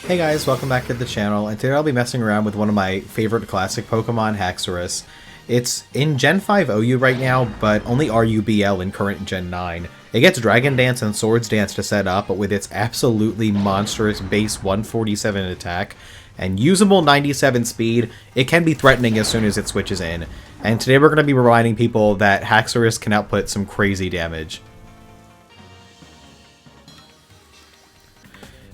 Hey guys, welcome back to the channel, and today I'll be messing around with one of my favorite classic Pokemon, Haxorus. It's in Gen 5 OU right now, but only RUBL in current Gen 9. It gets Dragon Dance and Swords Dance to set up, but with its absolutely monstrous base 147 attack and usable 97 speed, it can be threatening as soon as it switches in. And today we're going to be reminding people that Haxorus can output some crazy damage.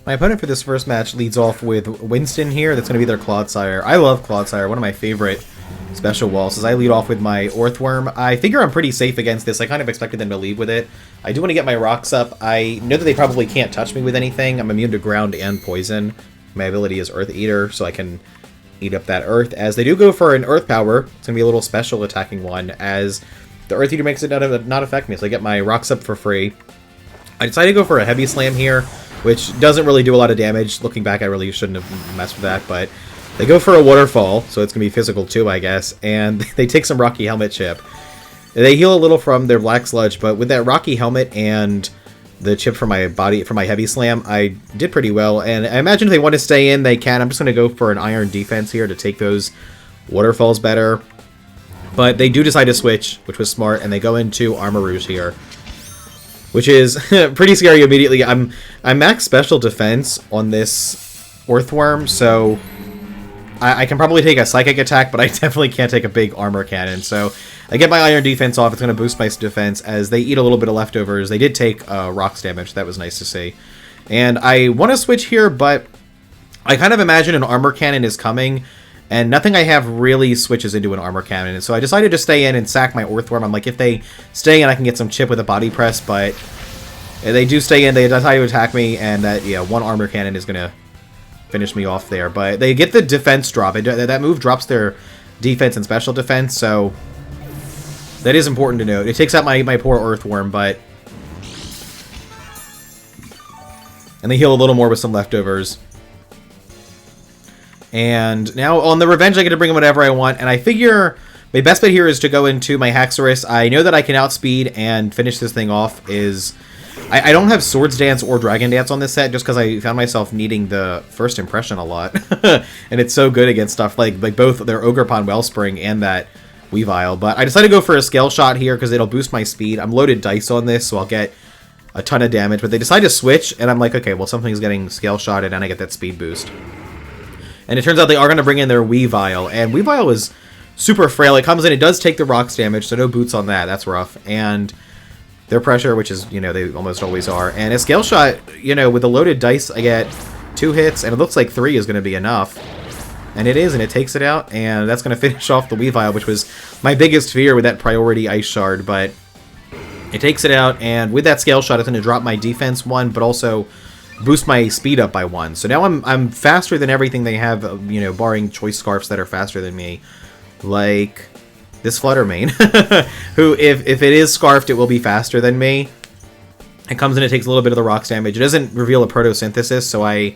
My opponent for this first match leads off with Winston here. That's going to be their Clodsire. I love Clodsire, one of my favorite special walls. As I lead off with my Orthworm, I figure I'm pretty safe against this. I kind of expected them to lead with it. I do want to get my rocks up. I know that they probably can't touch me with anything. I'm immune to ground and poison. My ability is Earth Eater, so I can eat up that Earth. As they do go for an Earth Power, it's going to be a little special attacking one, as the Earth Eater makes it not affect me, so I get my rocks up for free. I decided to go for a Heavy Slam here, which doesn't really do a lot of damage. Looking back, I really shouldn't have messed with that, but they go for a Waterfall, so it's going to be physical too, I guess, and they take some Rocky Helmet chip. They heal a little from their Black Sludge, but with that Rocky Helmet and the chip for my body, for my Heavy Slam, I did pretty well, and I imagine if they want to stay in, they can. I'm just going to go for an Iron Defense here to take those Waterfalls better, but they do decide to switch, which was smart, and they go into Armarouge here, which is pretty scary immediately. I'm max special defense on this Orthworm, so I can probably take a Psychic attack, but I definitely can't take a big Armor Cannon. So I get my Iron Defense off. It's going to boost my defense as they eat a little bit of leftovers. They did take Rocks damage. That was nice to see. And I want to switch here, but I kind of imagine an Armor Cannon is coming, and nothing I have really switches into an Armor Cannon. And so I decided to stay in and sack my Orthworm. I'm like, if they stay in, I can get some chip with a Body Press, but they do stay in. They decide to attack me, and that, yeah, one Armor Cannon is going to finish me off there. But they get the defense drop. That move drops their defense and special defense, so that is important to note. It takes out my poor Earthworm, but... and they heal a little more with some leftovers. And now on the Revenge, I get to bring in whatever I want, and I figure my best bet here is to go into my Haxorus. I know that I can outspeed and finish this thing off. I don't have Swords Dance or Dragon Dance on this set just because I found myself needing the First Impression a lot. And it's so good against stuff like both their Ogerpon Wellspring and that Weavile. But I decided to go for a Scale Shot here because it'll boost my speed. I'm loaded dice on this, so I'll get a ton of damage. But they decide to switch, and I'm like, okay, well, something's getting Scale Shotted, and I get that speed boost. And it turns out they are going to bring in their Weavile, and Weavile is super frail. It comes in, it does take the rocks damage, so no boots on that. That's rough. And their pressure, which is, you know, they almost always are. And a Scale Shot, you know, with the loaded dice, I get 2 hits, and it looks like 3 is going to be enough. And it is, and it takes it out, and that's going to finish off the Weavile, which was my biggest fear with that priority Ice Shard, but it takes it out, and with that Scale Shot, it's going to drop my defense 1, but also boost my speed up by 1. So now I'm faster than everything they have, you know, barring Choice Scarfs that are faster than me. Like this Fluttermane, who, if it is Scarfed, it will be faster than me. It comes in, it takes a little bit of the rocks damage. It doesn't reveal a Protosynthesis, so I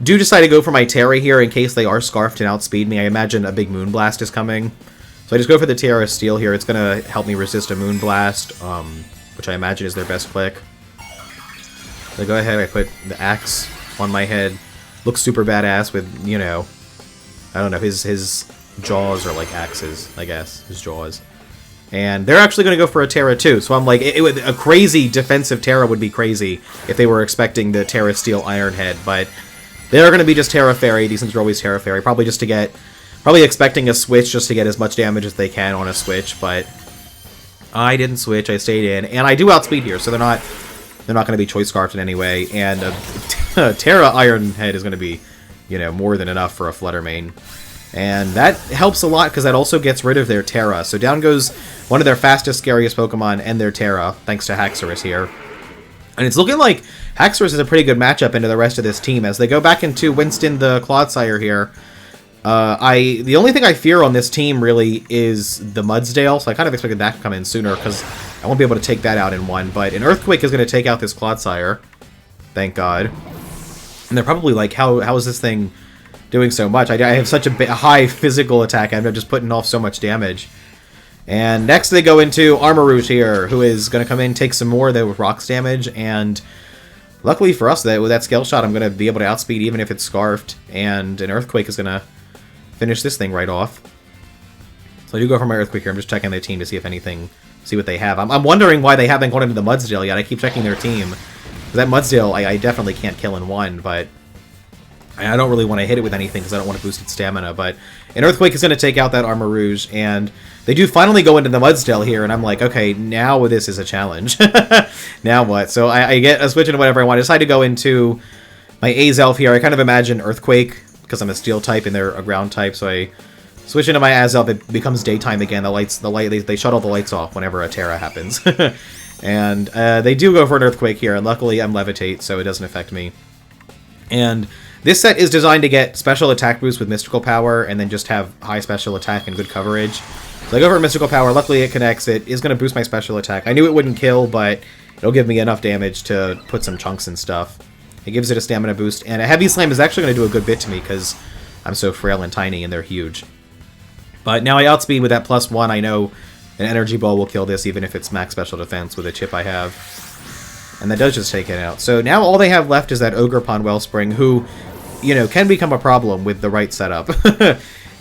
do decide to go for my Terra here in case they are Scarfed and outspeed me. I imagine a big Moonblast is coming. So I just go for the Terra Steel here. It's going to help me resist a Moonblast, which I imagine is their best click. So go ahead, I put the axe on my head. Looks super badass with, you know, I don't know, his jaws are like axes, I guess, his jaws. And they're actually going to go for a Terra too, so I'm like, a crazy defensive Terra would be crazy if they were expecting the Terra Steel Iron Head, but they're going to be just Terra Fairy. These things are always Terra Fairy, probably expecting a switch just to get as much damage as they can on a switch, but I didn't switch, I stayed in, and I do outspeed here, so they're not going to be Choice Scarfed in any way, and a Terra Iron Head is going to be, you know, more than enough for a Fluttermane. And that helps a lot because that also gets rid of their Terra. So down goes one of their fastest, scariest Pokemon and their Terra, thanks to Haxorus here. And it's looking like Haxorus is a pretty good matchup into the rest of this team as they go back into Winston the Clodsire here. The only thing I fear on this team really is the Mudsdale, so I kind of expected that to come in sooner because I won't be able to take that out in one. But an Earthquake is going to take out this Clodsire, thank God. And they're probably like, how is this thing doing so much? I have such a high physical attack, I'm just putting off so much damage. And next they go into Armarouge here, who is going to come in, take some more of the rocks damage, and Luckily for us, with that Scale Shot, I'm going to be able to outspeed even if it's Scarfed, and an Earthquake is going to finish this thing right off. So I do go for my Earthquake here. I'm just checking their team to see if anything, see what they have. I'm wondering why they haven't gone into the Mudsdale yet. I keep checking their team. That Mudsdale, I definitely can't kill in one, but I don't really want to hit it with anything because I don't want to boost its stamina. But an Earthquake is going to take out that Armor Rouge, and they do finally go into the Mudsdale here, and I'm like, okay, now this is a challenge. Now what? So I get a switch into whatever I want. I decide to go into my Azelf here. I kind of imagine Earthquake, because I'm a Steel type and they're a Ground type, so I switch into my Azelf. It becomes daytime again. They shut all the lights off whenever a Terra happens. And they do go for an Earthquake here, and luckily I'm Levitate, so it doesn't affect me. And this set is designed to get special attack boost with Mystical Power, and then just have high special attack and good coverage. So I go for Mystical Power. Luckily it connects. It is going to boost my special attack. I knew it wouldn't kill, but it'll give me enough damage to put some chunks and stuff. It gives it a stamina boost, and a Heavy Slam is actually going to do a good bit to me, because I'm so frail and tiny, and they're huge. But now I outspeed with that +1. I know an Energy Ball will kill this, even if it's max special defense with a chip I have. And that does just take it out. So now all they have left is that Ogerpon Wellspring, who, you know, can become a problem with the right setup.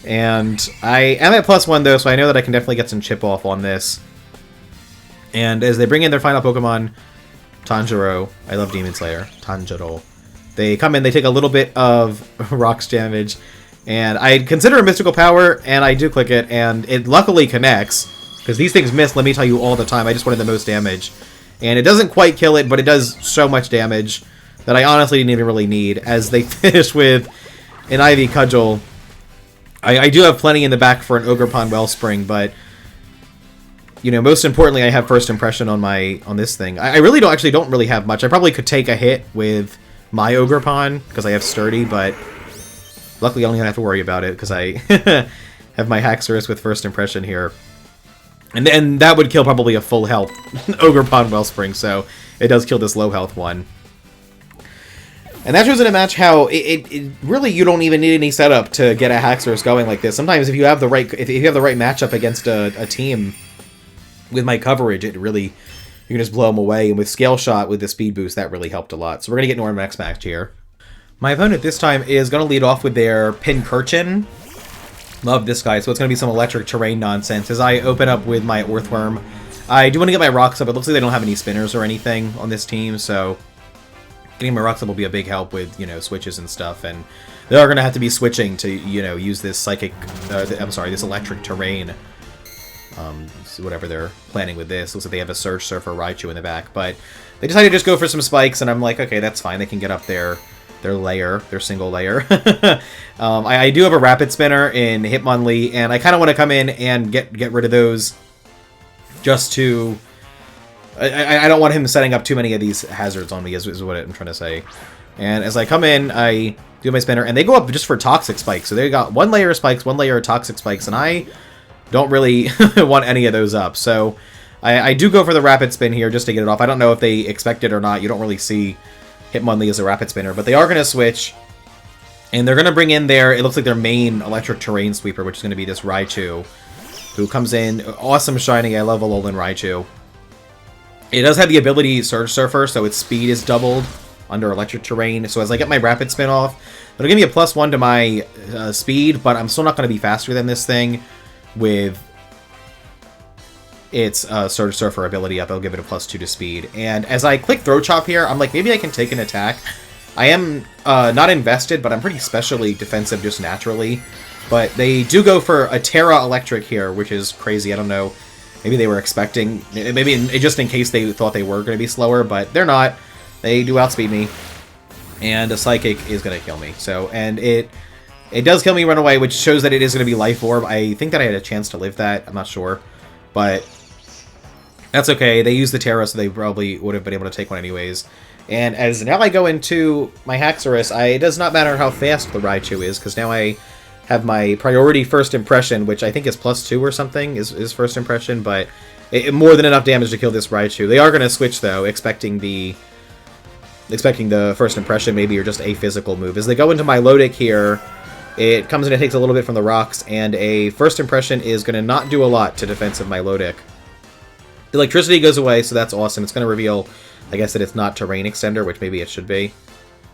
And I am at +1, though, so I know that I can definitely get some chip off on this. And as they bring in their final Pokemon, Tanjiro, I love Demon Slayer, Tanjiro, they come in, they take a little bit of Rocks damage, and I consider a Mystical Power, and I do click it, and it luckily connects, because these things miss, let me tell you, all the time. I just wanted the most damage. And it doesn't quite kill it, but it does so much damage that I honestly didn't even really need. As they finish with an Ivy Cudgel, I do have plenty in the back for an Ogerpon Wellspring, but, you know, most importantly, I have First Impression on this thing. I really don't really have much. I probably could take a hit with my Ogerpon, because I have Sturdy, but luckily I don't even have to worry about it, because I have my Haxorus with First Impression here. And then that would kill probably a full health Ogerpon Wellspring, so it does kill this low health one. And that shows in a match how it really, you don't even need any setup to get a Haxorus going like this. Sometimes if you have the right matchup against a team with my coverage, it really, you can just blow them away. And with Scale Shot with the speed boost, that really helped a lot. So we're gonna get into our next match here. My opponent this time is gonna lead off with their Pincurchin. Love this guy, so it's going to be some electric terrain nonsense. As I open up with my Earthworm, I do want to get my rocks up. It looks like they don't have any spinners or anything on this team, so getting my rocks up will be a big help with, you know, switches and stuff. And they are going to have to be switching to, you know, use this this electric terrain. Whatever they're planning with this. Looks like they have a Surge Surfer Raichu in the back, but they decided to just go for some spikes, and I'm like, okay, that's fine. They can get up there. Their single layer. I do have a Rapid Spinner in Hitmonlee, and I kind of want to come in and get rid of those just to... I don't want him setting up too many of these hazards on me, is what I'm trying to say. And as I come in, I do my Spinner, and they go up just for Toxic Spikes. So they got one layer of Spikes, one layer of Toxic Spikes, and I don't really want any of those up. So I do go for the Rapid Spin here just to get it off. I don't know if they expect it or not. You don't really see Hitmonlee as a Rapid Spinner, but they are going to switch, and they're going to bring in it looks like their main Electric Terrain Sweeper, which is going to be this Raichu, who comes in, awesome shiny. I love Alolan Raichu. It does have the ability Surge Surfer, so its speed is doubled under Electric Terrain, so as I get my Rapid Spin off, it'll give me a +1 to my speed, but I'm still not going to be faster than this thing with its Surge Surfer ability up. It'll give it a +2 to speed. And as I click Throat Chop here, I'm like, maybe I can take an attack. I am not invested, but I'm pretty specially defensive just naturally. But they do go for a Terra Electric here, which is crazy. I don't know. Maybe they were expecting... Maybe just in case they thought they were going to be slower, but they're not. They do outspeed me. And a Psychic is going to kill me. So, and it does kill me run away, which shows that it is going to be Life Orb. I think that I had a chance to live that. I'm not sure. But that's okay. They used the Terra, so they probably would have been able to take one anyways. And as now I go into my Haxorus, it does not matter how fast the Raichu is, because now I have my priority First Impression, which I think is +2 or something, is First Impression, but more than enough damage to kill this Raichu. They are going to switch, though, expecting the First Impression maybe, or just a physical move. As they go into my Lodic here, it comes in and takes a little bit from the rocks, and a First Impression is going to not do a lot to defensive my Lodic. The electricity goes away, so that's awesome. It's going to reveal I guess that it's not Terrain Extender, which maybe it should be.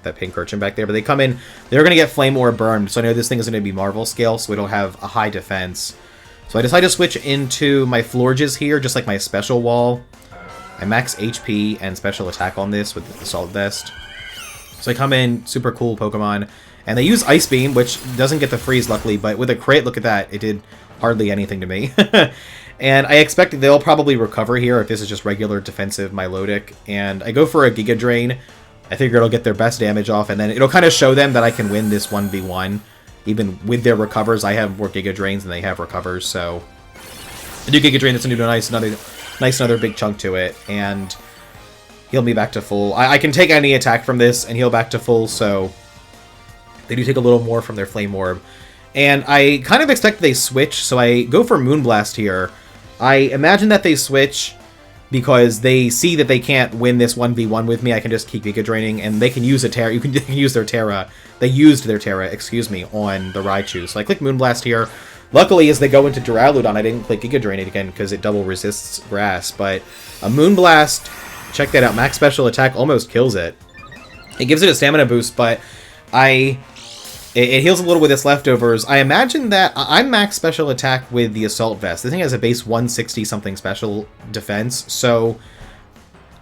That pink urchin back there. But they come in, they're going to get Flame Orb burned, so I know this thing is going to be Marvel scale, so it'll have a high defense. So I decide to switch into my Florges here, just like my special wall. I max HP and special attack on this with the Assault Vest. So I come in, super cool Pokemon, and they use Ice Beam, which doesn't get the freeze, luckily, but with a crit, look at that, it did hardly anything to me. And I expect they'll probably recover here if this is just regular defensive Milotic. And I go for a Giga Drain. I figure it'll get their best damage off, and then it'll kind of show them that I can win this 1v1. Even with their recovers, I have more Giga Drains than they have recovers, so... I do Giga Drain, that's going to do another big chunk to it, and heal me back to full. I can take any attack from this and heal back to full, so they do take a little more from their Flame Orb. And I kind of expect they switch, so I go for Moonblast here. I imagine that they switch because they see that they can't win this 1v1 with me. I can just keep Giga Draining, and they can use a Terra. You can use their Terra. They used their Terra, excuse me, on the Raichu. So I click Moonblast here. Luckily, as they go into Duraludon, I didn't click Giga Drain it again because it double resists Grass. But a Moonblast, check that out. Max Special Attack almost kills it. It gives it a stamina boost, but it heals a little with its leftovers. I imagine that I'm max special attack with the Assault Vest. This thing has a base 160-something special defense, so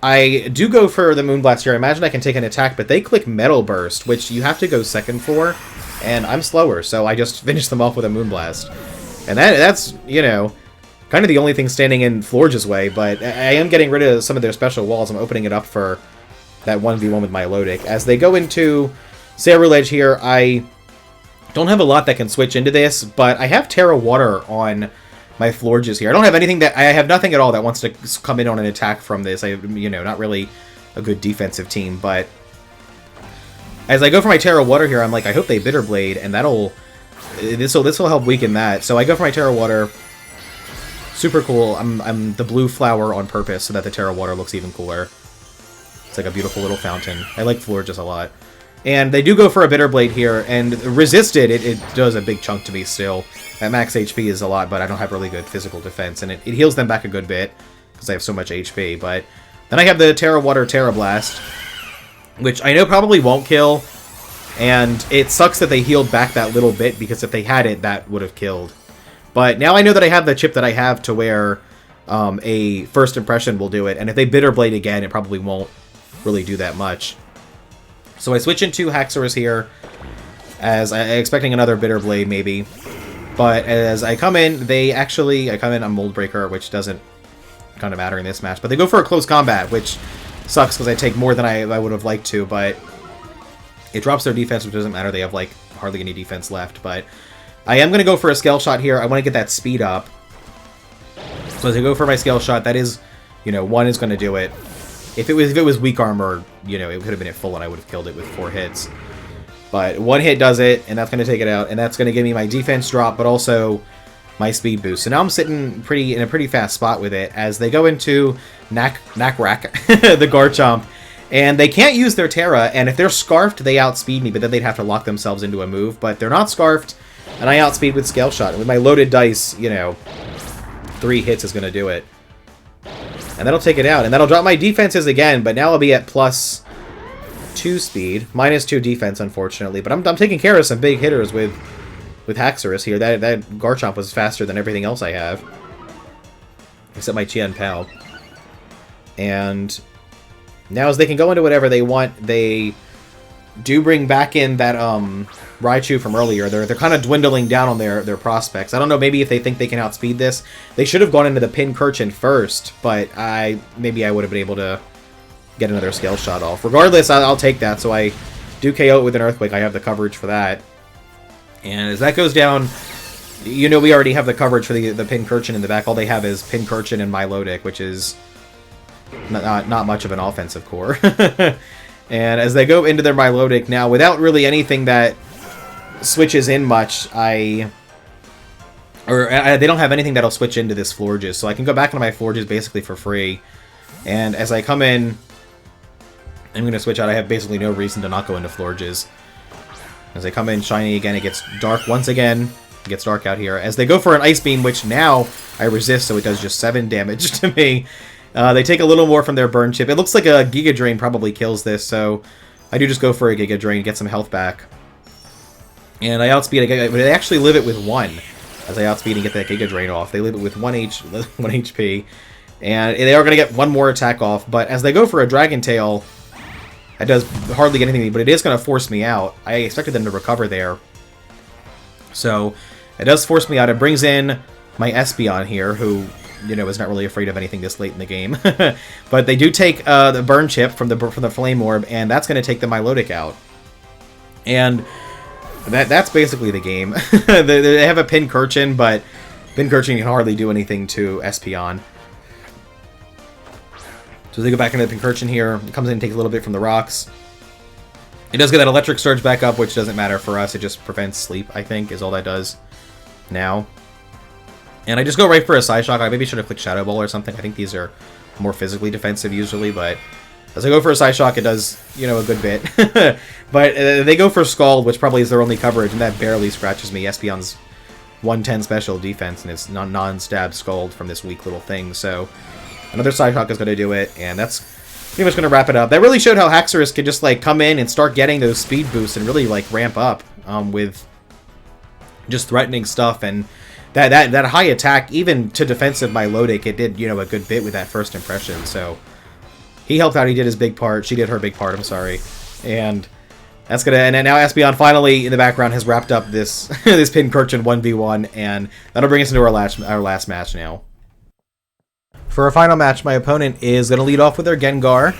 I do go for the Moonblast here. I imagine I can take an attack, but they click Metal Burst, which you have to go second for, and I'm slower, so I just finish them off with a Moonblast. And that's, you know, kind of the only thing standing in Florge's way, but I am getting rid of some of their special walls. I'm opening it up for that 1v1 with Milotic. As they go into Ceruledge here, I don't have a lot that can switch into this, but I have Terra Water on my Florges here. I have nothing at all that wants to come in on an attack from this. Not really a good defensive team, but as I go for my Terra Water here, I'm like, I hope they Bitter Blade, and this will help weaken that. So I go for my Terra Water. Super cool. I'm the blue flower on purpose so that the Terra Water looks even cooler. It's like a beautiful little fountain. I like Florges a lot. And they do go for a Bitter Blade here, and resisted, it does a big chunk to me still. At max HP is a lot, but I don't have really good physical defense, and it heals them back a good bit, because I have so much HP. But then I have the Terra Water Terra Blast, which I know probably won't kill, and it sucks that they healed back that little bit, because if they had it, that would have killed. But now I know that I have the chip that I have to where a First Impression will do it, and if they Bitter Blade again, it probably won't really do that much. So I switch into Haxorus here, as expecting another Bitter Blade, maybe. But as I come in, I come in on Mold Breaker, which doesn't kind of matter in this match. But they go for a close combat, which sucks because I take more than I would have liked to. But it drops their defense, which doesn't matter. They have, like, hardly any defense left. But I am going to go for a Scale Shot here. I want to get that speed up. So as I go for my Scale Shot, that is, one is going to do it. If it was weak armor, it could have been at full and I would have killed it with 4 hits. But one hit does it, and that's going to take it out, and that's going to give me my defense drop, but also my speed boost. So now I'm sitting in a pretty fast spot with it as they go into Knackrack, the Garchomp, and they can't use their Terra, and if they're Scarfed, they outspeed me, but then they'd have to lock themselves into a move. But they're not Scarfed, and I outspeed with Scale Shot. And with my loaded dice, 3 hits is going to do it. And that'll take it out. And that'll drop my defenses again, but now I'll be at +2 speed. -2 defense, unfortunately. But I'm taking care of some big hitters with Haxorus here. That Garchomp was faster than everything else I have. Except my Chien Pal. And now as they can go into whatever they want, they do bring back in that Raichu from earlier. They're kind of dwindling down on their prospects. I don't know, maybe if they think they can outspeed this. They should have gone into the Pincurchin first, but maybe I would have been able to get another Scale Shot off. Regardless, I'll take that, so I do KO it with an Earthquake. I have the coverage for that. And as that goes down, we already have the coverage for the Pincurchin in the back. All they have is Pincurchin and Milotic, which is not much of an offensive core. And as they go into their Milotic now, without really anything that switches in much, they don't have anything that'll switch into this Florges, so I can go back into my Florges basically for free. And as I come in, I'm going to switch out. I have basically no reason to not go into Florges. As I come in shiny again, it gets dark once again. It gets dark out here. As they go for an Ice Beam, which now I resist, so it does just 7 damage to me. They take a little more from their burn chip. It looks like a Giga Drain probably kills this, so I do just go for a Giga Drain, get some health back. And I outspeed it, but they actually live it with 1. As I outspeed and get that Giga Drain off. They live it with 1 HP. And they are going to get 1 more attack off, but as they go for a Dragon Tail, that does hardly get anything, but it is going to force me out. I expected them to recover there. So, it does force me out. It brings in my Espeon here, who, you know, is not really afraid of anything this late in the game. But they do take the Burn Chip from the Flame Orb, and that's going to take the Milotic out. And that's basically the game. They have a Pincurchin, but Pincurchin can hardly do anything to Espeon. So they go back into the Pincurchin here. It comes in and takes a little bit from the rocks. It does get that Electric Surge back up, which doesn't matter for us. It just prevents sleep, I think, is all that does now. And I just go right for a Psyshock. I maybe should have clicked Shadow Ball or something. I think these are more physically defensive usually, but as I go for a Psyshock, it does, you know, a good bit. But they go for Scald, which probably is their only coverage, and that barely scratches me. Espeon's 110 special defense, and it's non-stab Scald from this weak little thing, so another Psyshock is going to do it, and that's pretty much going to wrap it up. That really showed how Haxorus could just, like, come in and start getting those speed boosts and really, like, ramp up with just threatening stuff, and that high attack, even to defensive Milotic, it did, you know, a good bit with that first impression, so he helped out, he did his big part, she did her big part, I'm sorry, and that's gonna, and now Espeon finally, in the background, has wrapped up this this Pincurchin 1v1, and that'll bring us into our last match now. For our final match, my opponent is going to lead off with their Gengar,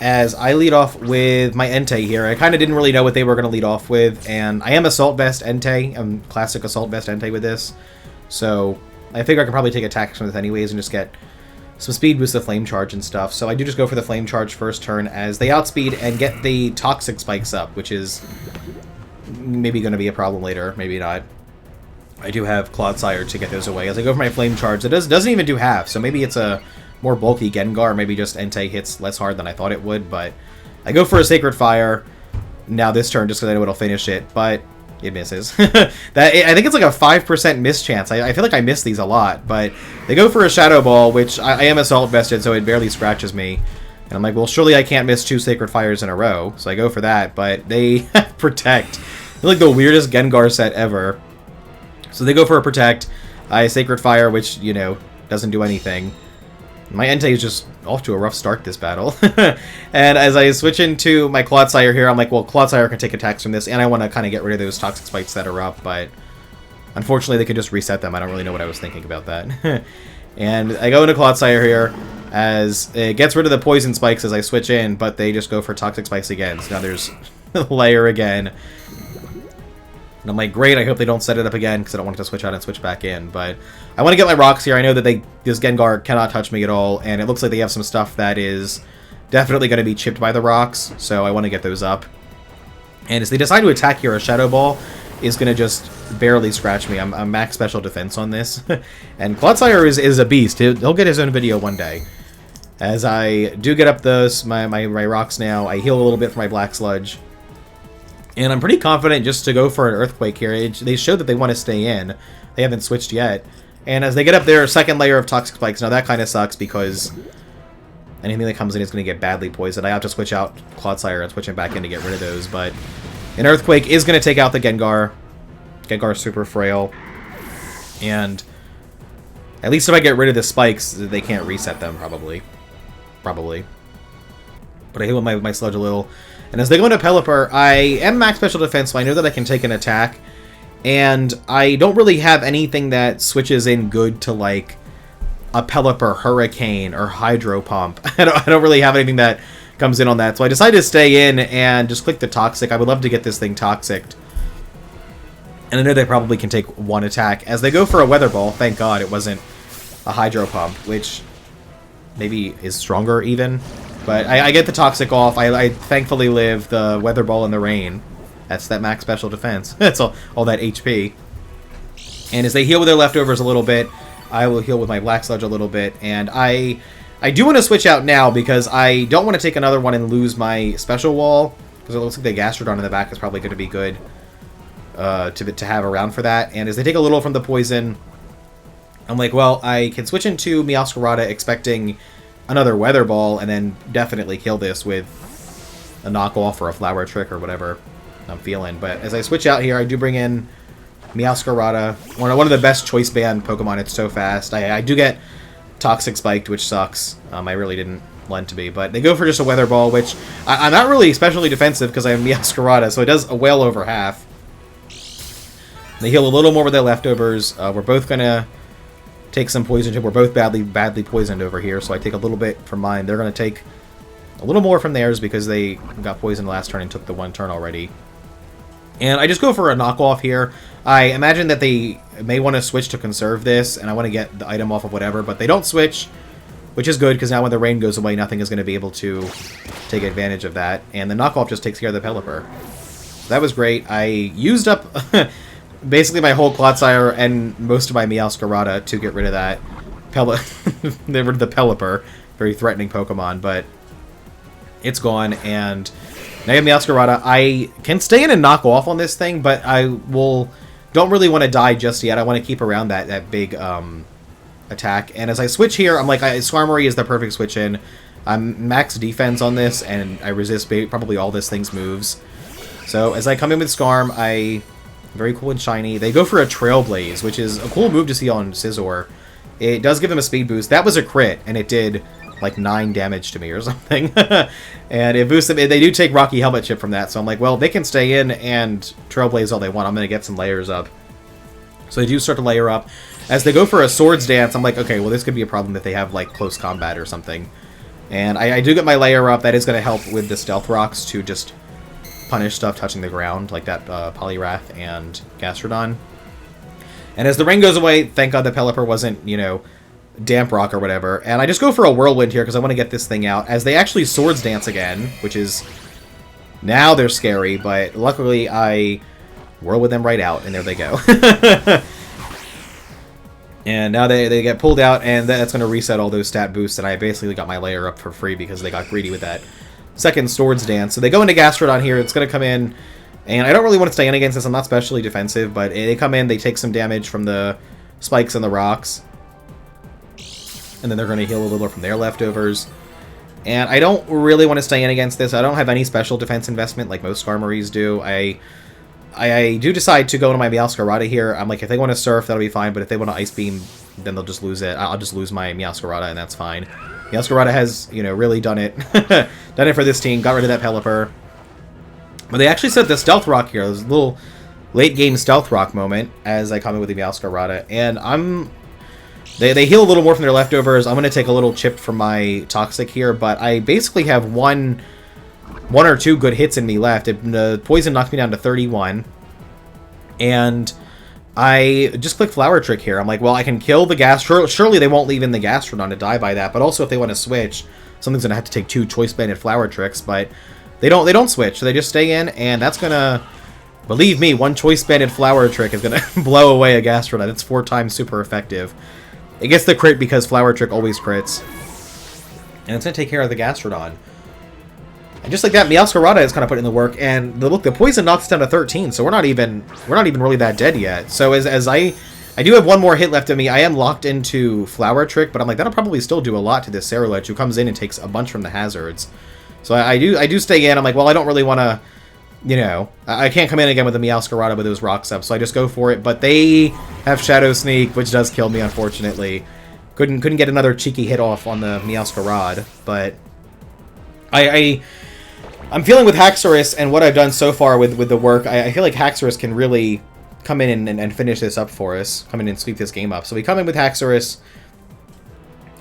as I lead off with my Entei here. I kind of didn't really know what they were going to lead off with, and I am Assault Vest Entei. I'm classic Assault Vest Entei with this, so I figure I can probably take attacks from this anyways and just get some speed boost to Flame Charge and stuff. So I do just go for the Flame Charge first turn as they outspeed and get the Toxic Spikes up, which is maybe going to be a problem later, maybe not. I do have Clodsire to get those away. As I go for my Flame Charge, it doesn't even do half, so maybe it's a more bulky Gengar, maybe just Entei hits less hard than I thought it would, but I go for a Sacred Fire now this turn just because I know it'll finish it, but it misses. I think it's like a 5% miss chance. I feel like I miss these a lot, but they go for a Shadow Ball, which I am Assault Vested, so it barely scratches me. And I'm like, well, surely I can't miss 2 Sacred Fires in a row, so I go for that, but they Protect. They're like the weirdest Gengar set ever. So they go for a Protect. I Sacred Fire, which, you know, doesn't do anything. My Entei is just off to a rough start this battle. And as I switch into my Clodsire here, I'm like, well, Clodsire can take attacks from this, and I want to kind of get rid of those Toxic Spikes that are up, but unfortunately they could just reset them. I don't really know what I was thinking about that. And I go into Clodsire here, as it gets rid of the Poison Spikes as I switch in, but they just go for Toxic Spikes again. So now there's Layer again. And I'm like, great, I hope they don't set it up again, because I don't want it to switch out and switch back in. But I want to get my rocks here. I know that this Gengar cannot touch me at all, and it looks like they have some stuff that is definitely going to be chipped by the rocks, so I want to get those up. And as they decide to attack here, a Shadow Ball is going to just barely scratch me. I'm max special defense on this. And Clodsire is a beast. He'll get his own video one day. As I do get up my rocks now, I heal a little bit for my Black Sludge. And I'm pretty confident just to go for an Earthquake here. They showed that they want to stay in. They haven't switched yet. And as they get up their second layer of Toxic Spikes, now that kind of sucks because anything that comes in is going to get badly poisoned. I have to switch out Clodsire and switch him back in to get rid of those. But an Earthquake is going to take out the Gengar. Gengar's super frail. And at least if I get rid of the spikes, they can't reset them, probably. But I heal my Sludge a little. And as they go into Pelipper, I am max special defense, so I know that I can take an attack. And I don't really have anything that switches in good to, like, a Pelipper, Hurricane, or Hydro Pump. I don't really have anything that comes in on that. So I decided to stay in and just click the Toxic. I would love to get this thing Toxicked. And I know they probably can take one attack. As they go for a Weather Ball, thank God it wasn't a Hydro Pump, which maybe is stronger even. But I get the Toxic off. I thankfully live the Weather Ball in the Rain. That's that max special defense. That's all that HP. And as they heal with their leftovers a little bit, I will heal with my Black Sludge a little bit. And I do want to switch out now because I don't want to take another one and lose my Special Wall. Because it looks like the Gastrodon in the back is probably going to be good to have around for that. And as they take a little from the poison, I'm like, well, I can switch into Meowscarada expecting another Weather Ball and then definitely kill this with a knockoff or a Flower Trick or whatever I'm feeling. But as I switch out here, I do bring in Meowscarada, one of the best choice band Pokemon. It's so fast. I do get Toxic Spiked, which sucks. I really didn't want to be, but they go for just a Weather Ball, which I'm not really especially defensive because I have Meowscarada, so it does a well over half. They heal a little more with their leftovers. We're both gonna take some poison. We're both badly poisoned over here, so I take a little bit from mine. They're gonna take a little more from theirs because they got poisoned last turn and took the one turn already. And I just go for a knockoff here. I imagine that they may want to switch to conserve this, and I want to get the item off of whatever, but they don't switch, which is good, because now when the rain goes away, nothing is going to be able to take advantage of that. And the knockoff just takes care of the Pelipper. So that was great. I used up basically my whole Clodsire and most of my Meowscarada to get rid of that. They were the Pelipper. Very threatening Pokemon, but it's gone, and now I have Meowscarada. I can stay in and knock off on this thing, but I don't really want to die just yet. I want to keep around that big attack. And as I switch here, I'm like, Skarmory is the perfect switch in. I'm max defense on this, and I resist probably all this thing's moves. So as I come in with Skarm, very cool and shiny. They go for a Trailblaze, which is a cool move to see on Scizor. It does give him a speed boost. That was a crit, and it did like 9 damage to me or something. And it boosts them. They do take Rocky Helmet Chip from that, so I'm like, well, they can stay in and Trailblaze all they want. I'm going to get some layers up. So they do start to layer up. As they go for a Swords Dance, I'm like, okay, well, this could be a problem if they have like close combat or something. And I do get my layer up. That is going to help with the Stealth Rocks to just punish stuff touching the ground, like that Poliwrath and Gastrodon. And as the rain goes away, thank God the Pelipper wasn't, Damp Rock or whatever. And I just go for a Whirlwind here because I want to get this thing out. As they actually Swords Dance again, which is... Now they're scary, but luckily I Whirlwind them right out, and there they go. And now they get pulled out, and that's going to reset all those stat boosts, and I basically got my layer up for free because they got greedy with that second Swords Dance. So they go into Gastrodon here. It's going to come in, and I don't really want to stay in against this. I'm not specially defensive, but they come in, they take some damage from the spikes and the rocks. And then they're going to heal a little from their leftovers. And I don't really want to stay in against this. I don't have any special defense investment like most Skarmories do. I do decide to go into my Meowscarada here. I'm like, if they want to Surf, that'll be fine. But if they want to Ice Beam, then they'll just lose it. I'll just lose my Meowscarada, and that's fine. Meowscarada has, really done it. Done it for this team. Got rid of that Pelipper. But they actually set the Stealth Rock here. There's a little late-game Stealth Rock moment as I come in with the Meowscarada. And They heal a little more from their leftovers. I'm going to take a little chip from my Toxic here, but I basically have one or two good hits in me left. The poison knocked me down to 31, and I just click Flower Trick here. I'm like, well, I can kill the gas. Surely they won't leave in the Gastrodon to die by that, but also if they want to switch, something's going to have to take 2 choice-banded Flower Tricks, but they don't switch, so they just stay in, and that's going to... Believe me, 1 choice-banded Flower Trick is going to blow away a Gastrodon. It's 4 times super effective. It gets the crit because Flower Trick always crits. And it's going to take care of the Gastrodon. And just like that, Meowscarada is kind of putting in the work. And look, the poison knocks us down to 13, so we're not even really that dead yet. So as I do have 1 more hit left of me, I am locked into Flower Trick, but I'm like, that'll probably still do a lot to this Cerulege, who comes in and takes a bunch from the hazards. So I do stay in. I'm like, well, I don't really want to... I can't come in again with a Meowscarada with those rocks up, so I just go for it. But they have Shadow Sneak, which does kill me, unfortunately. Couldn't get another cheeky hit off on the Meowscarada, but I'm feeling with Haxorus and what I've done so far with the work. I feel like Haxorus can really come in and finish this up for us, come in and sweep this game up. So we come in with Haxorus.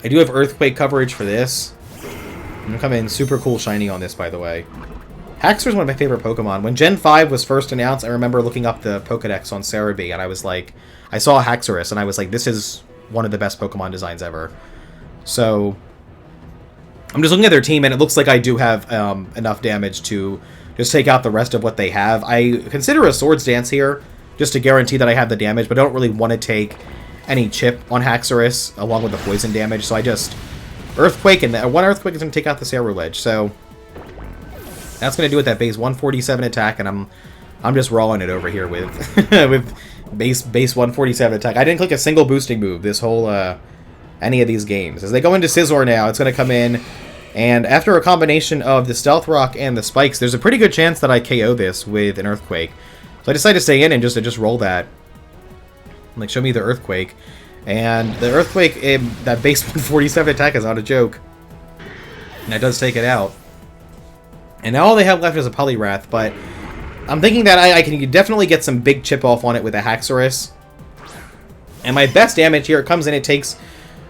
I do have Earthquake coverage for this. I'm gonna come in super cool shiny on this, by the way. Haxorus is one of my favorite Pokemon. When Gen 5 was first announced, I remember looking up the Pokedex on Cerebi, and I was like... I saw Haxorus, and I was like, this is one of the best Pokemon designs ever. So... I'm just looking at their team, and it looks like I do have enough damage to just take out the rest of what they have. I consider a Swords Dance here, just to guarantee that I have the damage, but I don't really want to take any chip on Haxorus, along with the poison damage, so I just... Earthquake, and 1 Earthquake is going to take out the Cerulege, so... That's going to do it, that base 147 attack, and I'm just rawing it over here with with base 147 attack. I didn't click a single boosting move this whole any of these games. As they go into Scizor now, it's going to come in, and after a combination of the Stealth Rock and the Spikes, there's a pretty good chance that I KO this with an Earthquake. So I decided to stay in and just roll that. Like, show me the Earthquake. And the Earthquake, that base 147 attack is not a joke. And that does take it out. And now all they have left is a Poliwrath, but I'm thinking that I can definitely get some big chip off on it with a Haxorus. And my best damage here, it comes in, it takes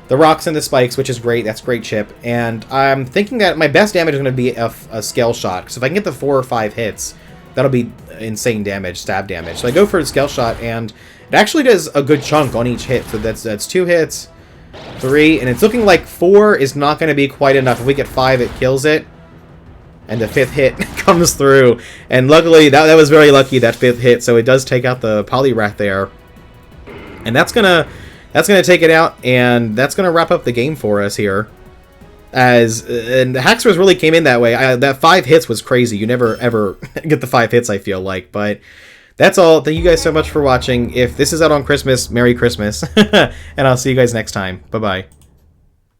the rocks and the spikes, which is great. That's great chip. And I'm thinking that my best damage is going to be a Scale Shot. So if I can get the 4 or 5 hits, that'll be insane damage, stab damage. So I go for a Scale Shot, and it actually does a good chunk on each hit. So that's 2 hits, 3, and it's looking like 4 is not going to be quite enough. If we get 5, it kills it. And the 5th hit comes through. And luckily, that was very lucky, that 5th hit. So it does take out the Poliwrath there. And that's gonna take it out, and that's gonna wrap up the game for us here. And the Haxorus really came in that way. That 5 hits was crazy. You never ever get the 5 hits, I feel like. But that's all. Thank you guys so much for watching. If this is out on Christmas, Merry Christmas. And I'll see you guys next time. Bye-bye.